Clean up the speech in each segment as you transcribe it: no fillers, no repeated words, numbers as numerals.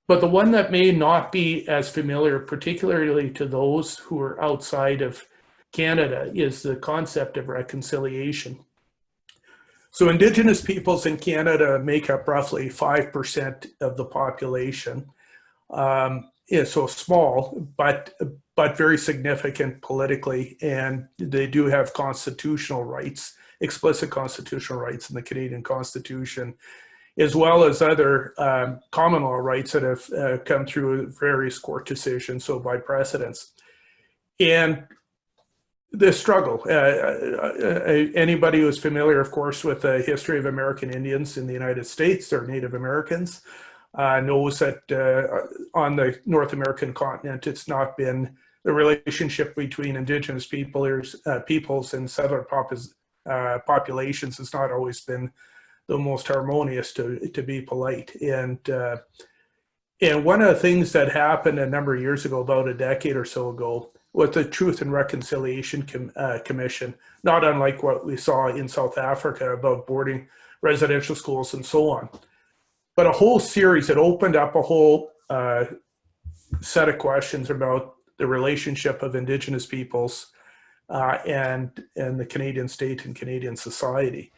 But the one that may not be as familiar, particularly to those who are outside of Canada, is the concept of reconciliation. So Indigenous peoples in Canada make up roughly 5% of the population. So small, but very significant politically, and they do have constitutional rights, explicit constitutional rights in the Canadian Constitution, as well as other common law rights that have come through various court decisions, so by precedents. And the struggle, anybody who's familiar, of course, with the history of American Indians in the United States or Native Americans knows that on the North American continent, it's not been the relationship between Indigenous peoples and settler populations has not always been the most harmonious, to be polite. And one of the things that happened a number of years ago, about a decade or so ago, was the Truth and Reconciliation Commission, not unlike what we saw in South Africa about boarding residential schools and so on. But a whole series that opened up a whole set of questions about the relationship of Indigenous peoples and the Canadian state and Canadian society.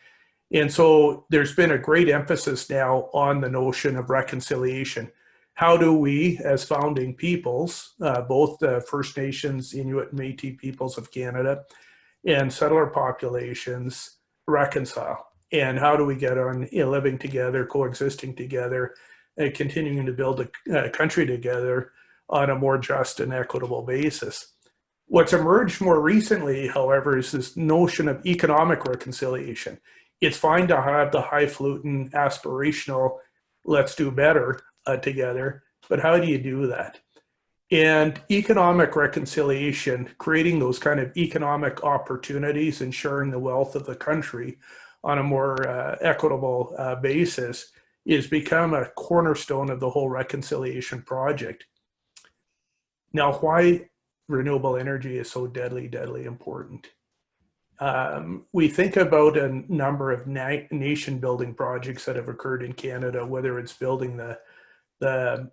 And so there's been a great emphasis now on the notion of reconciliation. How do we, as founding peoples, both the First Nations, Inuit, and Métis peoples of Canada, and settler populations, reconcile? And how do we get on living together, coexisting together, and continuing to build a country together on a more just and equitable basis? What's emerged more recently, however, is this notion of economic reconciliation. It's fine to have the highfalutin, aspirational, let's do better together, but how do you do that? And economic reconciliation, creating those kind of economic opportunities and sharing the wealth of the country on a more equitable basis, is become a cornerstone of the whole reconciliation project. Now, why renewable energy is so deadly important? We think about a number of nation building projects that have occurred in Canada, whether it's building the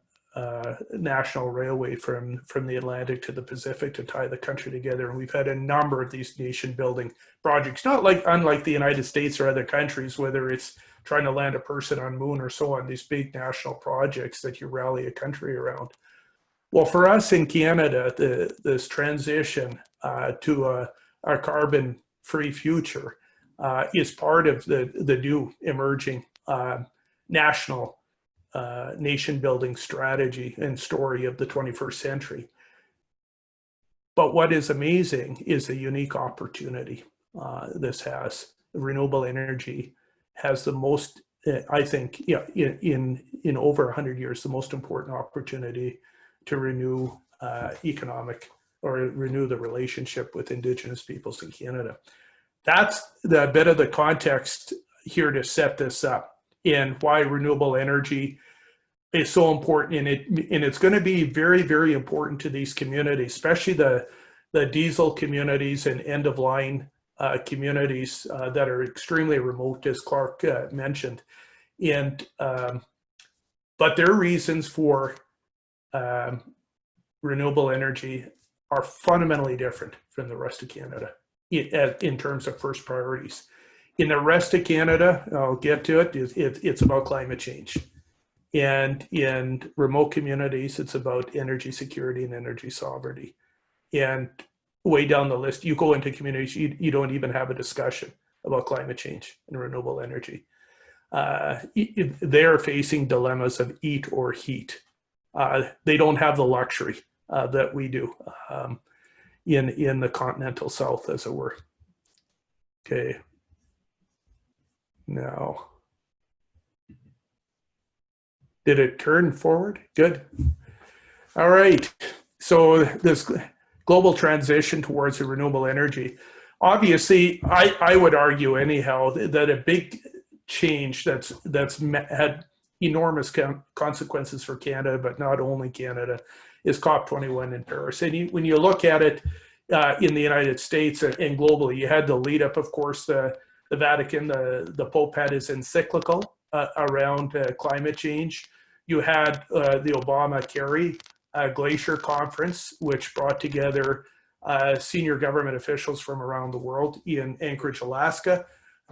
national railway from the Atlantic to the Pacific to tie the country together. And we've had a number of these nation building projects, unlike the United States or other countries, whether it's trying to land a person on moon or so on, these big national projects that you rally a country around. Well, for us in Canada, this transition to a carbon-free future is part of the new emerging national nation building strategy and story of the 21st century. But what is amazing is the unique opportunity this has. Renewable energy has the most, I think, in over 100 years, the most important opportunity to renew economic or renew the relationship with Indigenous peoples in Canada. That's the bit of the context here to set this up and why renewable energy is so important. And it's going to be very, very important to these communities, especially the diesel communities and end-of-line communities that are extremely remote, as Clark mentioned. And but their reasons for renewable energy are fundamentally different from the rest of Canada in terms of first priorities. In the rest of Canada, I'll get to it, it's about climate change. And in remote communities, it's about energy security and energy sovereignty. And way down the list, you go into communities, you don't even have a discussion about climate change and renewable energy. They're facing dilemmas of eat or heat. They don't have the luxury that we do in the continental South, as it were. Okay. Now, did it turn forward? Good. All right. So this global transition towards a renewable energy, obviously, I would argue anyhow that a big change that's had enormous consequences for Canada, but not only Canada, is COP21 in Paris. And when you look at it in the United States and globally, you had the lead up, of course, the Vatican, the Pope had his encyclical around climate change. You had the Obama-Kerry Glacier Conference, which brought together senior government officials from around the world in Anchorage, Alaska,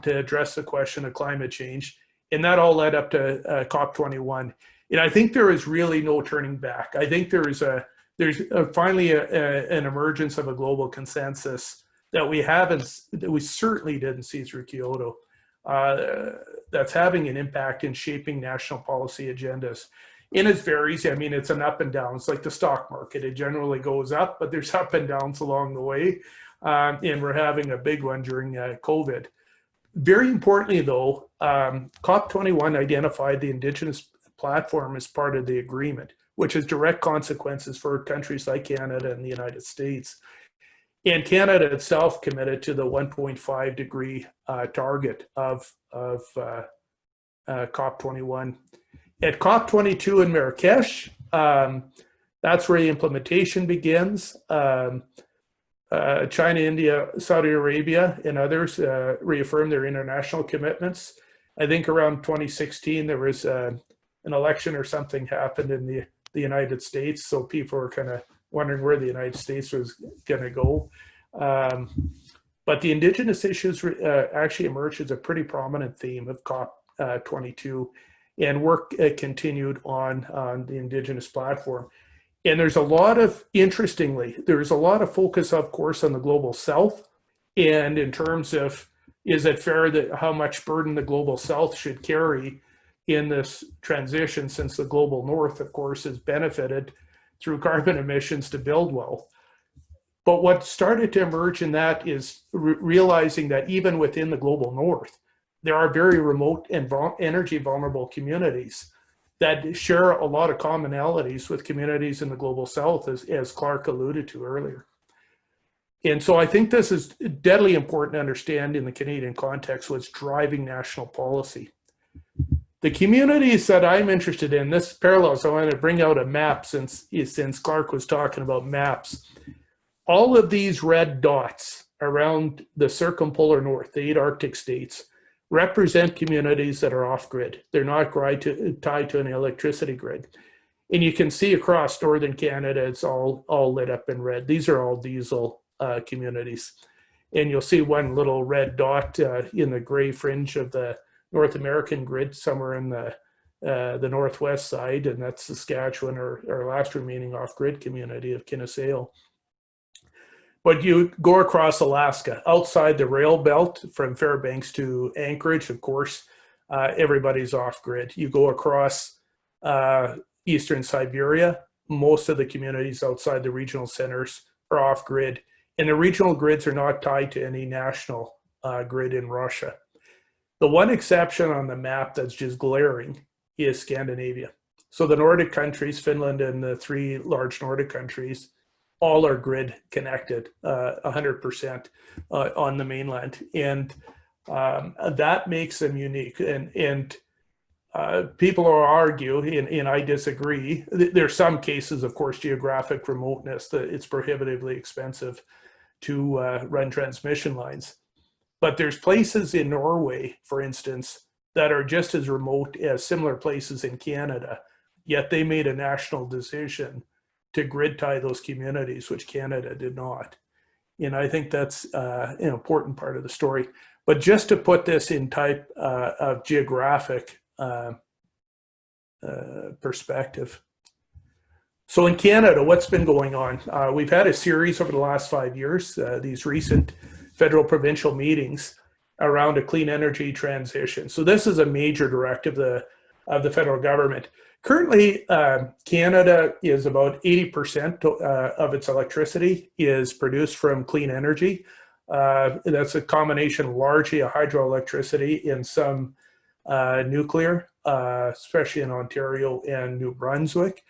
to address the question of climate change. And that all led up to COP21. And I think there is really no turning back. I think there's finally an emergence of a global consensus that we certainly didn't see through Kyoto, that's having an impact in shaping national policy agendas. And it varies. I mean, it's an up and down. It's like the stock market. It generally goes up, but there's up and downs along the way. And we're having a big one during COVID. Very importantly, though, COP21 identified the Indigenous platform as part of the agreement, which has direct consequences for countries like Canada and the United States. And Canada itself committed to the 1.5 degree target of COP21. At COP22 in Marrakesh, that's where the implementation begins. China, India, Saudi Arabia, and others reaffirmed their international commitments. I think around 2016, there was an election or something happened in the United States, so people were kind of wondering where the United States was going to go. But the Indigenous issues actually emerged as a pretty prominent theme of COP22, and work continued on the Indigenous platform. And there's a lot of, interestingly, there's a lot of focus, of course, on the global south. And in terms of, is it fair that how much burden the global south should carry in this transition, since the global north, of course, has benefited through carbon emissions to build wealth. But what started to emerge in that is realizing that even within the global north, there are very remote and energy vulnerable communities that share a lot of commonalities with communities in the global south, as Clark alluded to earlier. And so I think this is deadly important to understand in the Canadian context, what's driving national policy. The communities that I'm interested in, this parallels, I want to bring out a map since Clark was talking about maps. All of these red dots around the circumpolar north, the 8 Arctic states, represent communities that are off-grid. They're not tied to an electricity grid. And you can see across northern Canada, it's all lit up in red. These are all diesel communities. And you'll see one little red dot in the gray fringe of the North American grid, somewhere in the northwest side, and that's Saskatchewan, or our last remaining off-grid community of Kinsale. But you go across Alaska, outside the rail belt from Fairbanks to Anchorage, of course, everybody's off-grid. You go across eastern Siberia, most of the communities outside the regional centers are off-grid. And the regional grids are not tied to any national grid in Russia. The one exception on the map that's just glaring is Scandinavia. So the Nordic countries, Finland and the 3 large Nordic countries, all are grid connected 100% on the mainland. And that makes them unique. And people will argue, and I disagree, there's some cases, of course, geographic remoteness, that it's prohibitively expensive to run transmission lines. But there's places in Norway, for instance, that are just as remote as similar places in Canada, yet they made a national decision to grid tie those communities, which Canada did not. And I think that's an important part of the story. But just to put this in type of geographic perspective. So in Canada, what's been going on? We've had a series over the last 5 years, these recent federal provincial meetings around a clean energy transition. So this is a major directive of the federal government. Currently, Canada is about 80% of its electricity is produced from clean energy. That's a combination largely of hydroelectricity and some nuclear, especially in Ontario and New Brunswick.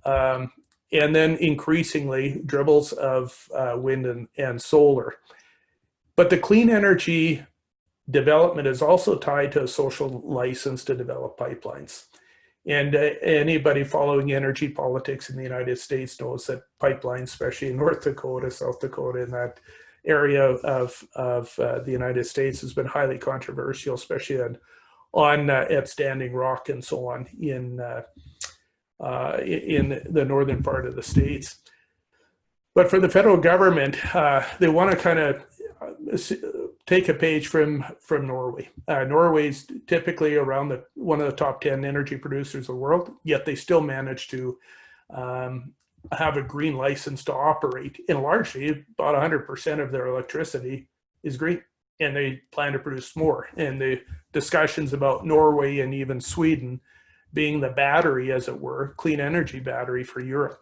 And then increasingly dribbles of wind and solar. But the clean energy development is also tied to a social license to develop pipelines. And anybody following energy politics in the United States knows that pipelines, especially in North Dakota, South Dakota, in that area of the United States, has been highly controversial, especially on at Standing Rock and so on in in the northern part of the States. But for the federal government, they want to kind of take a page from Norway. Norway's typically around one of the top 10 energy producers of the world, yet they still manage to have a green license to operate. And largely, about 100% of their electricity is green, and they plan to produce more. And the discussions about Norway and even Sweden being the battery, as it were, clean energy battery for Europe.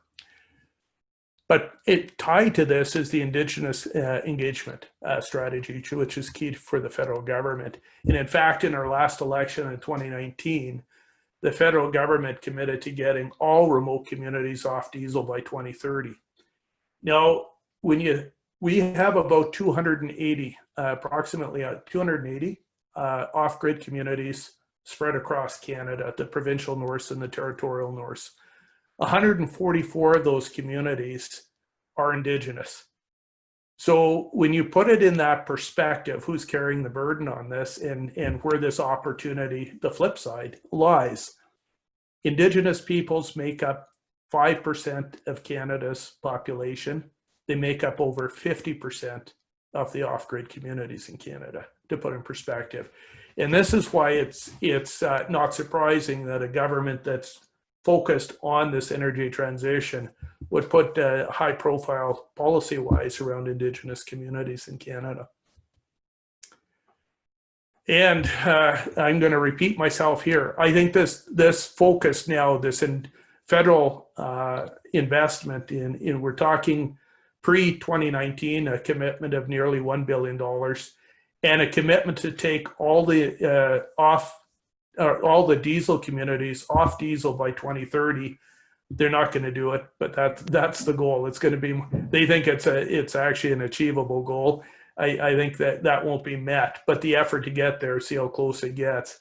But tied to this is the Indigenous engagement strategy, which is key for the federal government. And in fact, in our last election in 2019, the federal government committed to getting all remote communities off diesel by 2030. Now, we have about 280, approximately 280 off-grid communities spread across Canada, the provincial north and the territorial north. 144 of those communities are Indigenous. So when you put it in that perspective, who's carrying the burden on this and where this opportunity, the flip side, lies, Indigenous peoples make up 5% of Canada's population. They make up over 50% of the off-grid communities in Canada, to put in perspective. And this is why it's not surprising that a government that's focused on this energy transition would put high profile policy-wise around Indigenous communities in Canada. And I'm going to repeat myself here. I think this focus now, this federal investment in we're talking pre-2019, a commitment of nearly $1 billion and a commitment to take all the diesel communities off diesel by 2030. They're not going to do it, but that's the goal. It's going to be. They think it's actually an achievable goal. I think that won't be met, but the effort to get there, see how close it gets.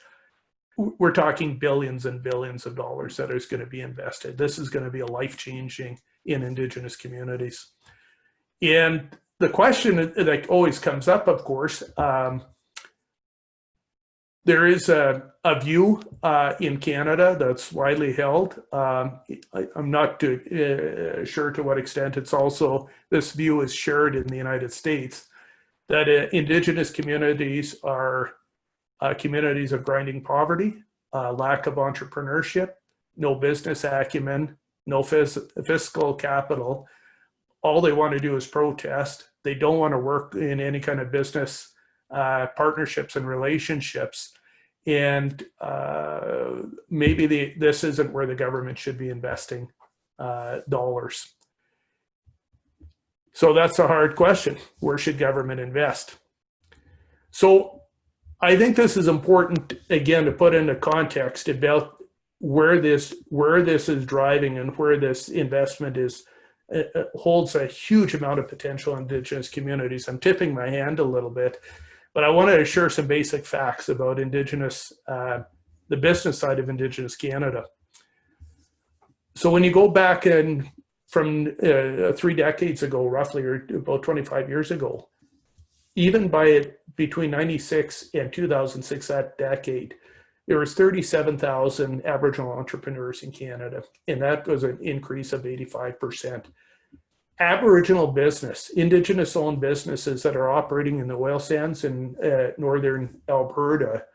We're talking billions and billions of dollars that is going to be invested. This is going to be a life-changing in Indigenous communities. And the question that always comes up, of course, there is a view in Canada that's widely held. I'm not sure to what extent it's also, this view is shared in the United States, that Indigenous communities are communities of grinding poverty, lack of entrepreneurship, no business acumen, no fiscal capital. All they want to do is protest. They don't want to work in any kind of business partnerships and relationships. And maybe this isn't where the government should be investing dollars. So that's a hard question. Where should government invest? So I think this is important, again, to put into context about where this is driving and where this investment is holds a huge amount of potential in Indigenous communities. I'm tipping my hand a little bit, but I wanted to share some basic facts about Indigenous, the business side of Indigenous Canada. So when you go back from 3 decades ago, roughly, or about 25 years ago, even between 96 and 2006, that decade, there was 37,000 Aboriginal entrepreneurs in Canada, and that was an increase of 85%. Aboriginal business, Indigenous-owned businesses that are operating in the oil sands in northern Alberta,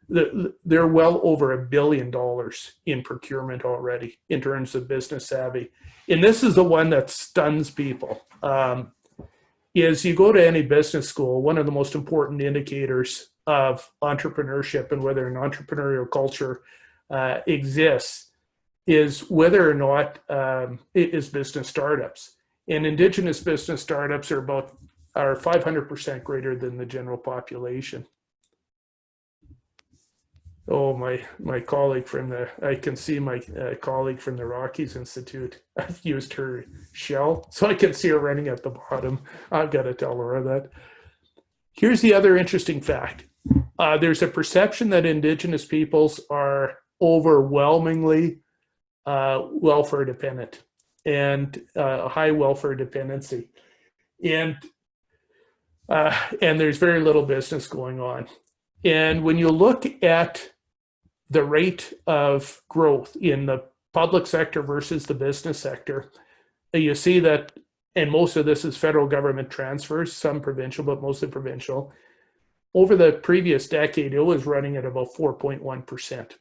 they're well over $1 billion in procurement already in terms of business savvy. And this is the one that stuns people. Is you go to any business school, one of the most important indicators of entrepreneurship and whether an entrepreneurial culture exists is whether or not it is business startups. And Indigenous business startups are 500% greater than the general population. Oh, my colleague I can see my colleague from the Rockies Institute. I've used her shell, so I can see her running at the bottom. I've got to tell her that. Here's the other interesting fact. There's a perception that Indigenous peoples are overwhelmingly welfare dependent and high welfare dependency. And there's very little business going on. And when you look at the rate of growth in the public sector versus the business sector, you see that, and most of this is federal government transfers, some provincial, but mostly provincial. Over the previous decade, it was running at about 4.1%.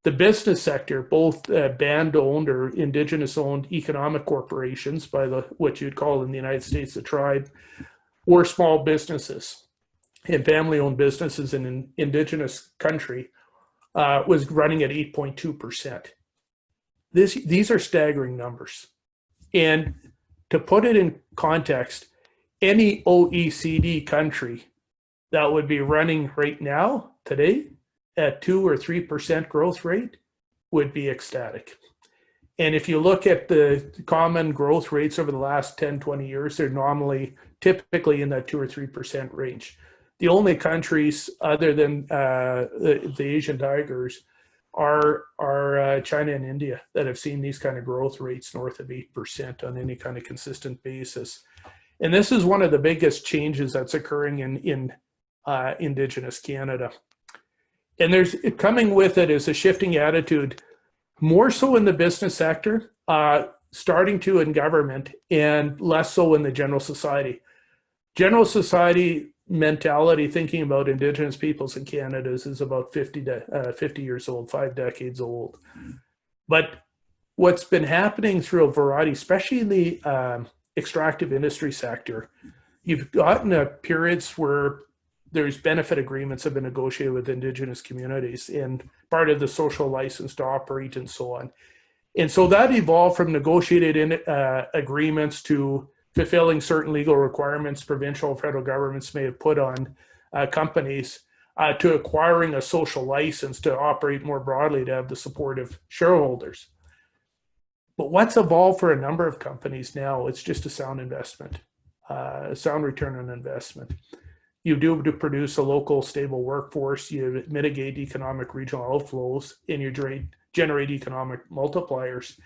The business sector, both band-owned or Indigenous-owned economic corporations, by what you'd call in the United States the tribe, or small businesses and family-owned businesses in an Indigenous country, was running at 8.2%. These are staggering numbers. And to put it in context, any OECD country that would be running right now, today, at 2 or 3% growth rate would be ecstatic. And if you look at the common growth rates over the last 10, 20 years, they're typically in that 2 or 3% range. The only countries other than the Asian tigers are China and India that have seen these kind of growth rates north of 8% on any kind of consistent basis. And this is one of the biggest changes that's occurring in Indigenous Canada. And there's coming with it is a shifting attitude, more so in the business sector, starting to in government, and less so in the general society. General society mentality thinking about Indigenous peoples in Canada is about 50 years old, 5 decades old. But what's been happening through a variety, especially in the extractive industry sector, you've gotten periods where there's benefit agreements have been negotiated with Indigenous communities and part of the social license to operate and so on. And so that evolved from negotiated agreements to fulfilling certain legal requirements provincial and federal governments may have put on companies, to acquiring a social license to operate more broadly to have the support of shareholders. But what's evolved for a number of companies now, it's just a sound investment, a sound return on investment. You do to produce a local stable workforce, you mitigate economic regional outflows, and you generate economic multipliers.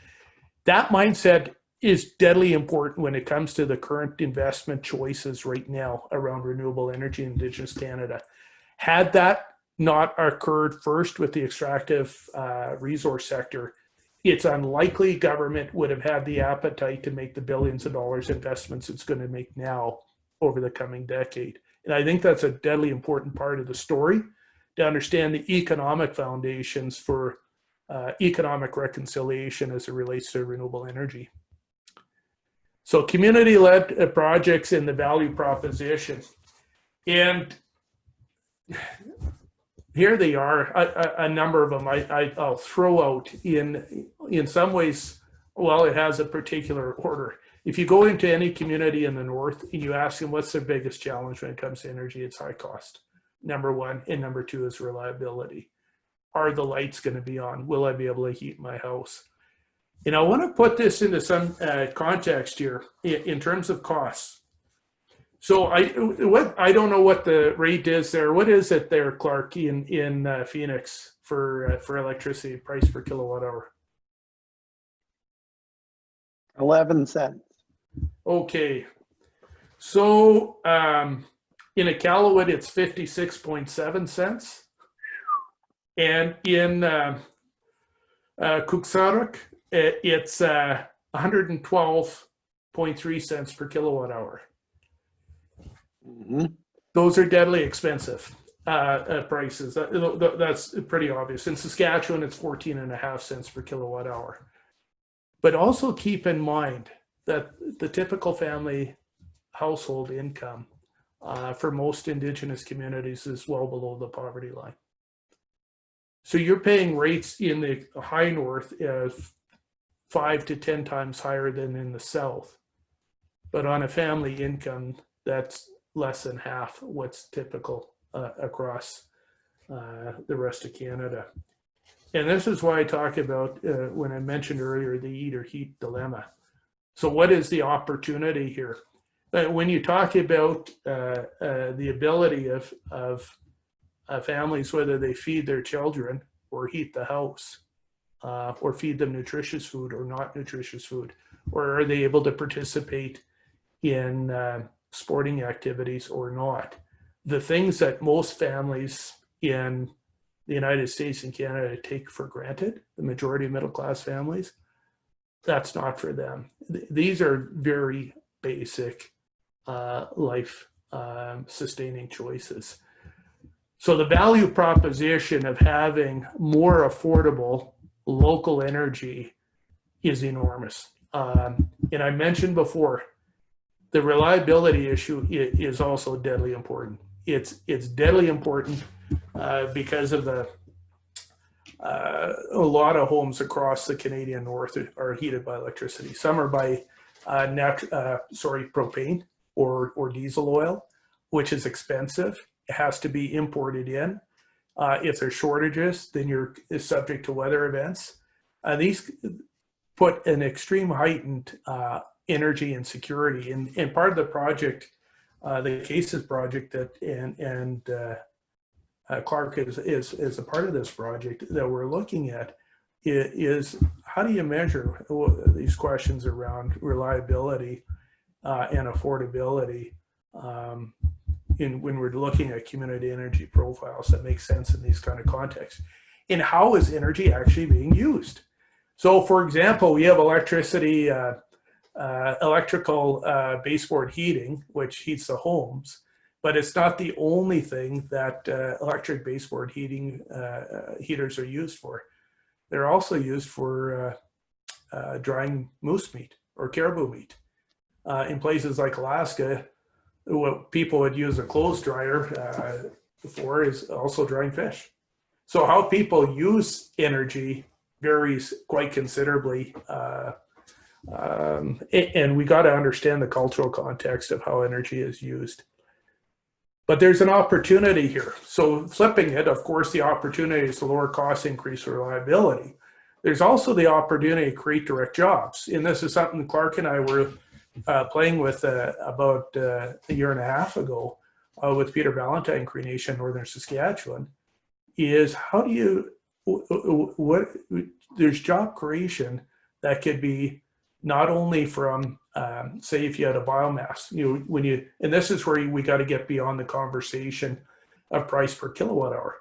That mindset is deadly important when it comes to the current investment choices right now around renewable energy in Indigenous Canada. Had that not occurred first with the extractive resource sector, it's unlikely government would have had the appetite to make the billions of dollars investments it's going to make now over the coming decade. And I think that's a deadly important part of the story, to understand the economic foundations for economic reconciliation as it relates to renewable energy. So community-led projects in the value proposition. And here they are, a number of them I'll throw out in some ways. Well, it has a particular order. If you go into any community in the north and you ask them what's their biggest challenge when it comes to energy, it's high cost, number one, and number two is reliability. Are the lights going to be on? Will I be able to heat my house? And I want to put this into some context here in terms of costs. So I don't know what the rate is there. What is it there, Clark, in Phoenix for electricity price per kilowatt hour? 11 cents. Okay. So in Iqaluit, it's 56.7 cents. And in Kuksaruk, it's 112.3 cents per kilowatt hour. Mm-hmm. Those are deadly expensive prices. That's pretty obvious. In Saskatchewan, it's 14.5 cents per kilowatt hour. But also keep in mind that the typical family household income for most Indigenous communities is well below the poverty line. So you're paying rates in the high north of 5 to 10 times higher than in the south. But on a family income, that's less than half what's typical across the rest of Canada. And this is why I talk about, when I mentioned earlier, the eat or heat dilemma. So what is the opportunity here? When you talk about the ability of families, whether they feed their children or heat the house, or feed them nutritious food or not nutritious food, or are they able to participate in sporting activities or not? The things that most families in the United States and Canada take for granted, the majority of middle-class families, that's not for them. These are very basic life sustaining choices. So the value proposition of having more affordable local energy is enormous. And I mentioned before, the reliability issue is also deadly important. It's deadly important because of a lot of homes across the Canadian North are heated by electricity. Some are by propane or diesel oil, which is expensive. It has to be imported in. If there's shortages, then you're subject to weather events. These put an extreme heightened energy insecurity. And part of the project, the CASES project that Clark is a part of this project that we're looking at is how do you measure these questions around reliability and affordability when we're looking at community energy profiles that make sense in these kind of contexts. And how is energy actually being used? So for example, we have electrical baseboard heating, which heats the homes, but it's not the only thing that electric baseboard heaters are used for. They're also used for drying moose meat or caribou meat. In places like Alaska, what people would use a clothes dryer for is also drying fish. So how people use energy varies quite considerably. And we got to understand the cultural context of how energy is used. But there's an opportunity here. So flipping it, of course, the opportunity is to lower costs, increase reliability. There's also the opportunity to create direct jobs. And this is something Clark and I were playing with about a year and a half ago with Peter Valentine, Cree Nation, Northern Saskatchewan, is how do you, there's job creation that could be not only from, say if you had a biomass, and this is where we got to get beyond the conversation of price per kilowatt hour.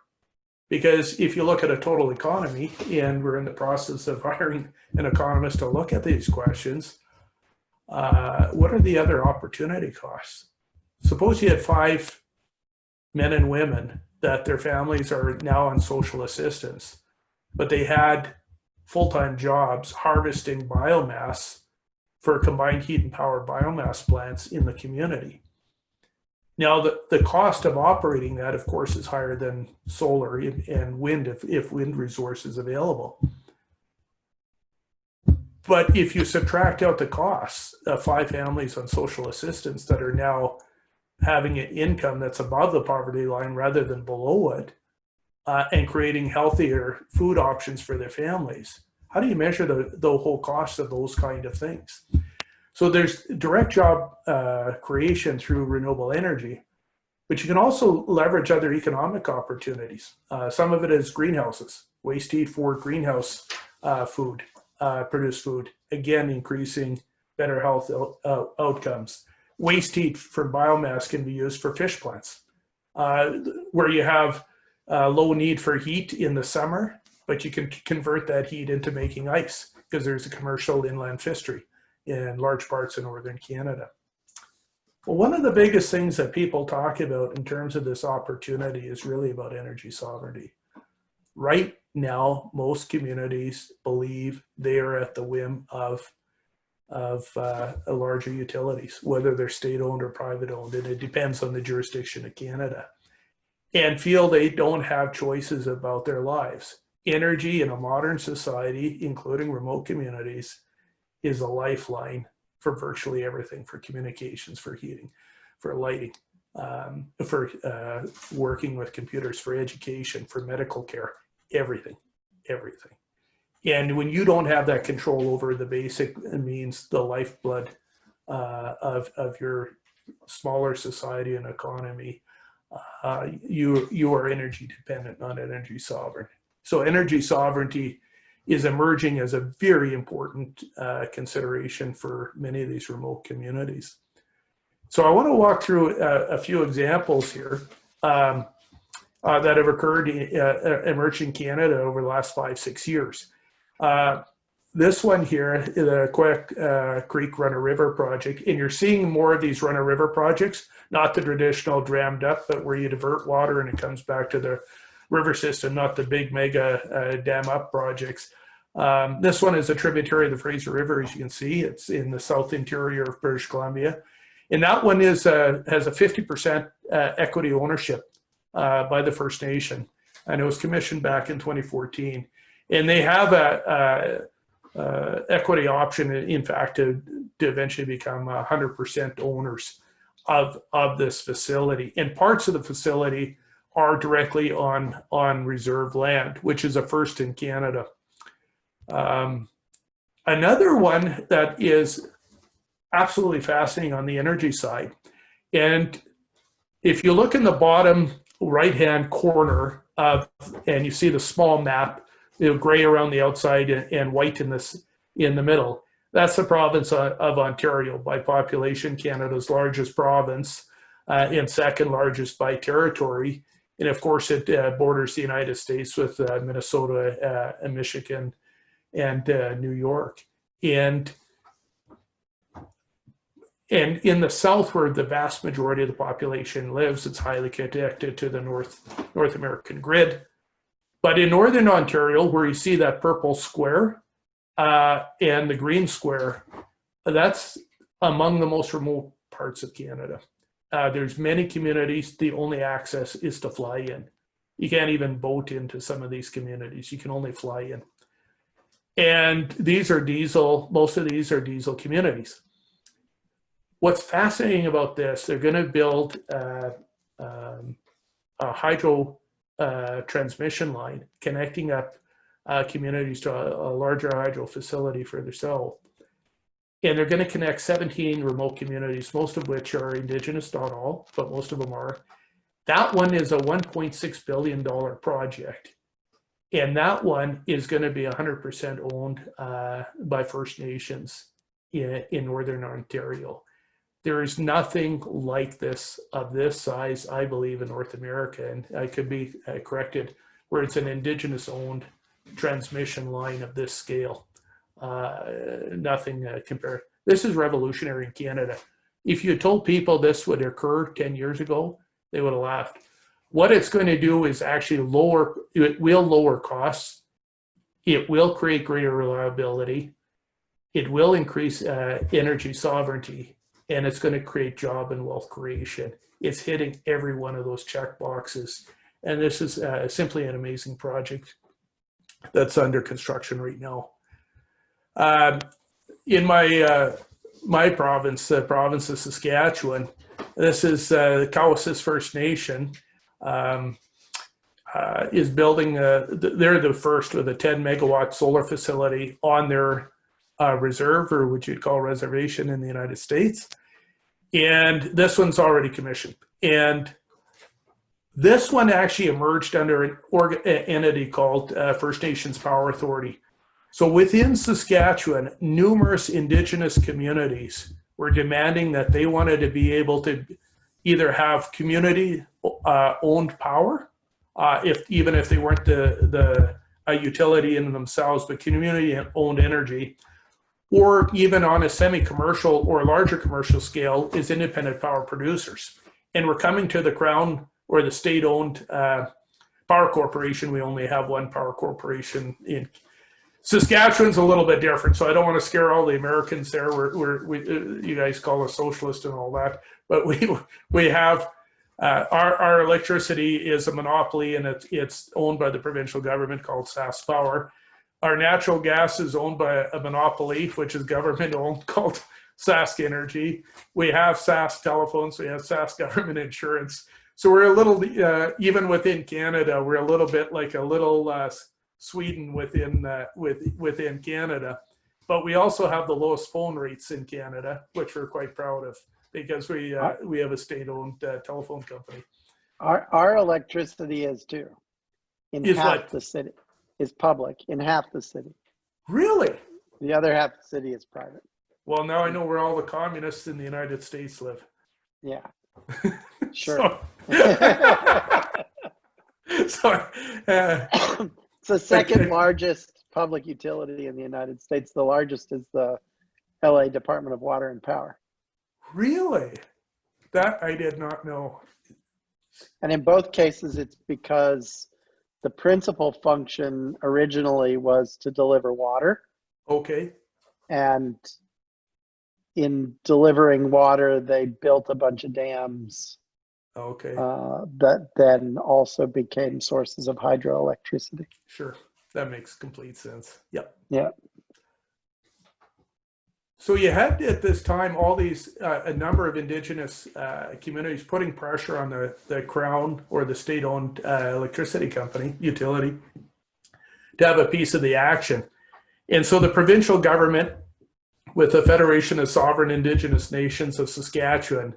Because if you look at a total economy, and we're in the process of hiring an economist to look at these questions, what are the other opportunity costs? Suppose you had 5 men and women that their families are now on social assistance, but they had full-time jobs harvesting biomass for combined heat and power biomass plants in the community. Now, the cost of operating that, of course, is higher than solar and wind if wind resource is available. But if you subtract out the costs of 5 families on social assistance that are now having an income that's above the poverty line rather than below it, and creating healthier food options for their families, how do you measure the whole cost of those kind of things? So there's direct job creation through renewable energy, but you can also leverage other economic opportunities. Some of it is greenhouses, waste heat for greenhouse food, produced food, again, increasing better health outcomes. Waste heat for biomass can be used for fish plants, where you have low need for heat in the summer, but you can convert that heat into making ice because there's a commercial inland fishery in large parts of northern Canada. Well, one of the biggest things that people talk about in terms of this opportunity is really about energy sovereignty. Right now, most communities believe they are at the whim of larger utilities, whether they're state-owned or private-owned, and it depends on the jurisdiction of Canada, and feel they don't have choices about their lives. Energy in a modern society, including remote communities, is a lifeline for virtually everything, for communications, for heating, for lighting, for working with computers, for education, for medical care, everything. And when you don't have that control over the basic means, the lifeblood of your smaller society and economy, you are energy dependent, not energy sovereign. So energy sovereignty is emerging as a very important consideration for many of these remote communities. So I want to walk through a few examples here. that have occurred, emerged in Canada over the last 5-6 years. This one here, the Quebec Creek Run-a-River project, and you're seeing more of these run-a-river projects, not the traditional dammed up, but where you divert water and it comes back to the river system, not the big mega dam up projects. This one is a tributary of the Fraser River, as you can see. It's in the south interior of British Columbia. And that one is has a 50% equity ownership by the First Nation. And it was commissioned back in 2014. And they have a equity option, in fact, to eventually become 100% owners of this facility. And parts of the facility are directly on reserve land, which is a first in Canada. Another one that is absolutely fascinating on the energy side, and if you look in the bottom right-hand corner and you see the small map, gray around the outside and white in the middle, that's the province of Ontario by population, Canada's largest province, and second largest by territory. And of course, it borders the United States with Minnesota and Michigan and New York. And in the south, where the vast majority of the population lives, it's highly connected to the North American grid. But in Northern Ontario, where you see that purple square and the green square, that's among the most remote parts of Canada. There's many communities, the only access is to fly in. You can't even boat into some of these communities. You can only fly in. And these are diesel, most of these are diesel communities. What's fascinating about this, they're going to build a hydro transmission line connecting up communities to a larger hydro facility further south. And they're going to connect 17 remote communities, most of which are Indigenous, not all, but most of them are. That one is a $1.6 billion project. And that one is going to be 100% owned by First Nations in Northern Ontario. There is nothing like this of this size, I believe, in North America, and I could be corrected, where it's an Indigenous owned transmission line of this scale. Nothing compared. This is revolutionary in Canada. If you told people this would occur 10 years ago, they would have laughed. What it's going to do is actually it will lower costs. It will create greater reliability. It will increase energy sovereignty, and it's going to create job and wealth creation. It's hitting every one of those check boxes. And this is simply an amazing project that's under construction right now. In my province, the province of Saskatchewan, this is the Cowessess First Nation, is building, they're the first with a 10 megawatt solar facility on their reserve, or what you'd call reservation in the United States. And this one's already commissioned. And this one actually emerged under an entity called First Nations Power Authority. So within Saskatchewan, numerous Indigenous communities were demanding that they wanted to be able to either have community owned power, even if they weren't a utility in themselves, but community owned energy, or even on a semi-commercial or larger commercial scale is independent power producers. And we're coming to the Crown or the state-owned power corporation. We only have one power corporation in Saskatchewan's a little bit different, so I don't want to scare all the Americans there. You guys call us socialist and all that, but we have our electricity is a monopoly, and it's owned by the provincial government called Sask Power. Our natural gas is owned by a monopoly, which is government owned, called Sask Energy. We have Sask telephones, we have Sask government insurance. So we're a little, even within Canada, we're a little bit like a little Sweden within Canada. But we also have the lowest phone rates in Canada, which we're quite proud of, because we have a state-owned telephone company. Our electricity is too. The city is public in half the city. Really? The other half of the city is private. Well, now I know where all the communists in the United States live. Yeah, sure. Sorry. It's the second largest public utility in the United States. The largest is the LA Department of Water and Power. Really? That I did not know. And in both cases, it's because the principal function originally was to deliver water. Okay. And in delivering water, they built a bunch of dams Okay. that then also became sources of hydroelectricity. Sure. That makes complete sense. Yep. Yeah. So you had at this time all these, a number of Indigenous communities putting pressure on the Crown or the state-owned electricity company, utility, to have a piece of the action. And so the provincial government, with the Federation of Sovereign Indigenous Nations of Saskatchewan,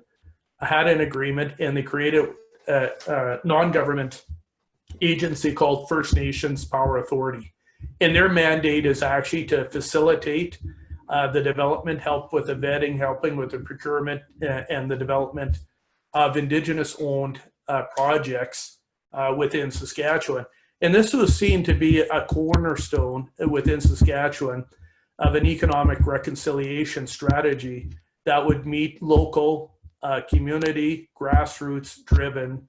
had an agreement, and they created a non-government agency called First Nations Power Authority. And their mandate is actually to facilitate the development, help with the vetting, helping with the procurement and the development of Indigenous-owned projects within Saskatchewan. And this was seen to be a cornerstone within Saskatchewan of an economic reconciliation strategy that would meet local, community, grassroots-driven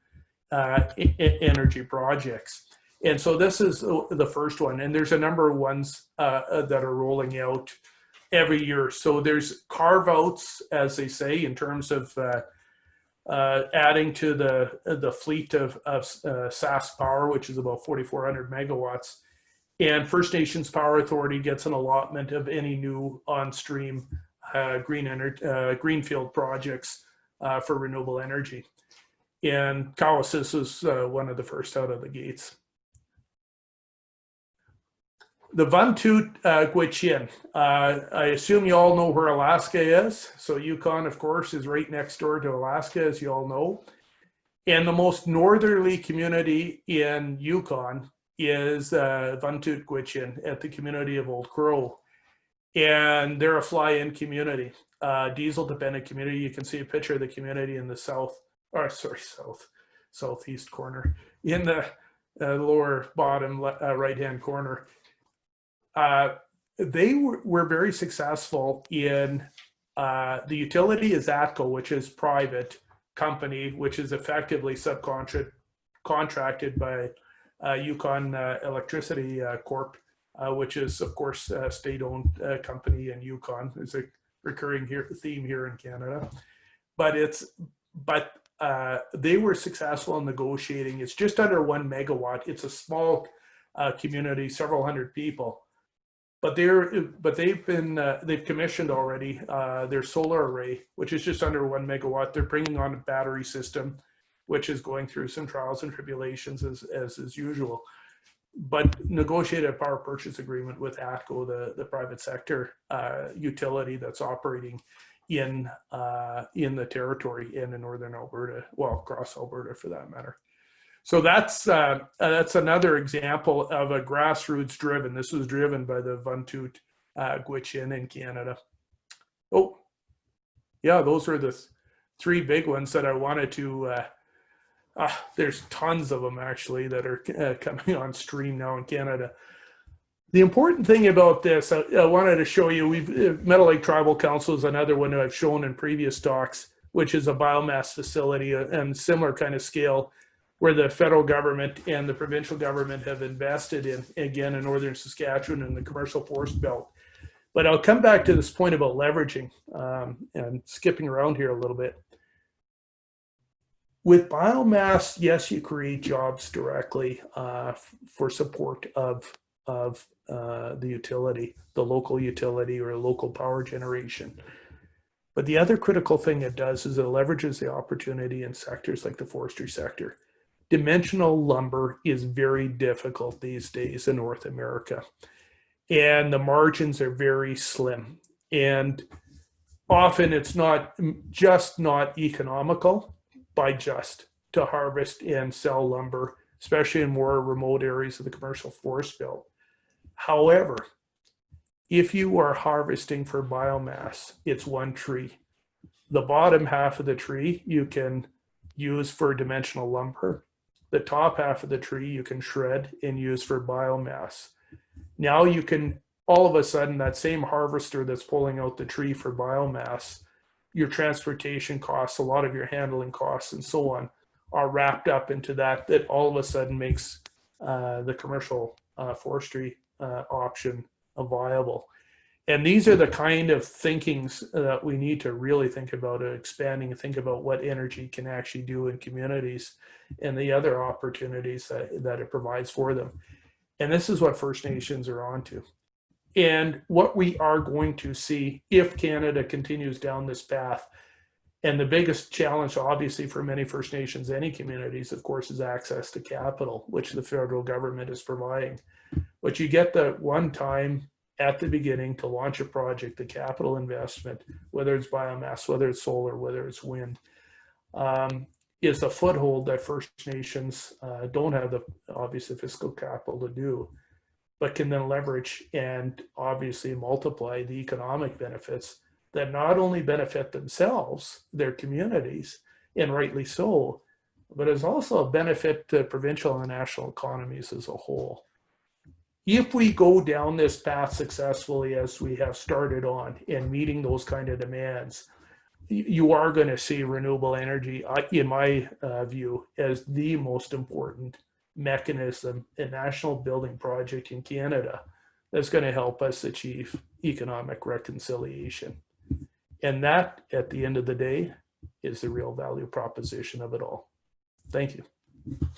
energy projects. And so this is the first one, and there's a number of ones that are rolling out every year. So there's carve-outs, as they say, in terms of adding to the fleet of Sask Power, which is about 4,400 megawatts. And First Nations Power Authority gets an allotment of any new on-stream greenfield projects for renewable energy. And Cowessess was one of the first out of the gates. The Vantoot Gwich'in. I assume you all know where Alaska is. So Yukon, of course, is right next door to Alaska, as you all know. And the most northerly community in Yukon is Vantoot Gwich'in at the community of Old Crow. And they're a fly-in community, diesel-dependent community. You can see a picture of the community in the southeast corner, in the lower bottom right-hand corner. They were very successful in the utility is ATCO, which is private company, which is effectively subcontracted by Yukon Electricity Corp, which is of course a state-owned company in Yukon. There's a recurring theme here in Canada, but they were successful in negotiating. It's just under 1 megawatt. It's a small community, several hundred people. But they've commissioned already their solar array, which is just under 1 megawatt. They're bringing on a battery system, which is going through some trials and tribulations as is usual. But negotiated a power purchase agreement with ATCO, the private sector utility that's operating in the territory and in northern Alberta, well, across Alberta for that matter. So that's another example of a grassroots driven. This was driven by the Vantoot Gwich'in in Canada. Oh, yeah, those are the three big ones that I wanted to. There's tons of them actually that are coming on stream now in Canada. The important thing about this, I wanted to show you. Meadow Lake Tribal Council is another one that I've shown in previous talks, which is a biomass facility and similar kind of scale, where the federal government and the provincial government have invested in, again, in northern Saskatchewan and the commercial forest belt. But I'll come back to this point about leveraging and skipping around here a little bit. With biomass, yes, you create jobs directly for support of the utility, the local utility or local power generation. But the other critical thing it does is it leverages the opportunity in sectors like the forestry sector. Dimensional lumber is very difficult these days in North America, and the margins are very slim. And often it's not economical to harvest and sell lumber, especially in more remote areas of the commercial forest belt. However, if you are harvesting for biomass, it's one tree. The bottom half of the tree you can use for dimensional lumber. The top half of the tree you can shred and use for biomass. Now you can, all of a sudden, that same harvester that's pulling out the tree for biomass, your transportation costs, a lot of your handling costs and so on are wrapped up into that, that all of a sudden makes the commercial forestry option viable. And these are the kind of thinkings that we need to really think about expanding and think about what energy can actually do in communities and the other opportunities that it provides for them. And this is what First Nations are onto. And what we are going to see if Canada continues down this path, and the biggest challenge, obviously, for many First Nations, any communities, of course, is access to capital, which the federal government is providing. But you get the one time at the beginning to launch a project, the capital investment, whether it's biomass, whether it's solar, whether it's wind, is a foothold that First Nations don't have the obviously fiscal capital to do, but can then leverage and obviously multiply the economic benefits that not only benefit themselves, their communities, and rightly so, but is also a benefit to provincial and national economies as a whole. If we go down this path successfully as we have started on and meeting those kind of demands, you are going to see renewable energy, in my view, as the most important mechanism, a national building project in Canada that's going to help us achieve economic reconciliation. And that, at the end of the day, is the real value proposition of it all. Thank you.